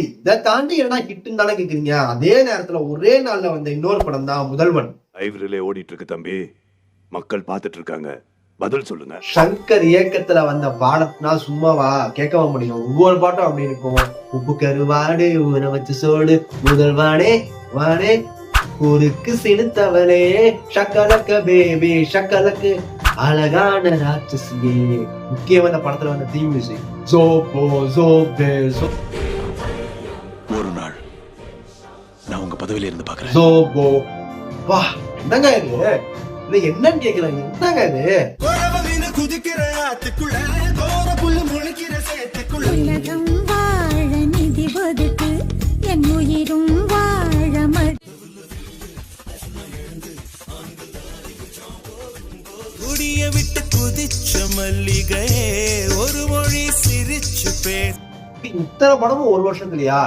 இதை தாண்டி என்ன ஹிட்னு தானே கேக்குறீங்க. அதே நேரத்துல ஒரே நாள்ல வந்த இன்னொரு படம் தான் முதல்வன். லைவ்ரிலே ஓடிட்டு இருக்கு தம்பி, மக்கள் பாத்துட்டு இருக்காங்க, பதில் சொல்லுங்க. சங்கர் இயக்கத்துல வந்த பாடத்னா சும்மாவா கேட்கவா முடியும். ஒவ்வொரு பாட்டும் அப்படி இருக்கும். உப்பு கருவாடு ஊற வச்சு சோடு முதல்வானே வானே ஊருக்கு சினுத்தவனே ஷக்கலக்க பேபி ஷக்கலக்கு அழகான ராட்சசியே. முக்கியமா இந்த படத்துல வந்த தீம் மியூசிக் சோப்போ சோப்பே ஒரு நாள் நான் உங்க பதவியில இருந்து பாக்குறேன். சோப்போ வா என்னங்க இது, இல்ல என்னன்னு கேக்குறாங்க. என்னங்க இது உலகம் வாழ நிதி ஒதுக்கு என் உயிரும் வாழ குடிய விட்டு குதிச்ச மல்லிகையே ஒரு மொழி சிரிச்சு பேச. இத்தனை படமும் ஒரு வருஷத்துலயா?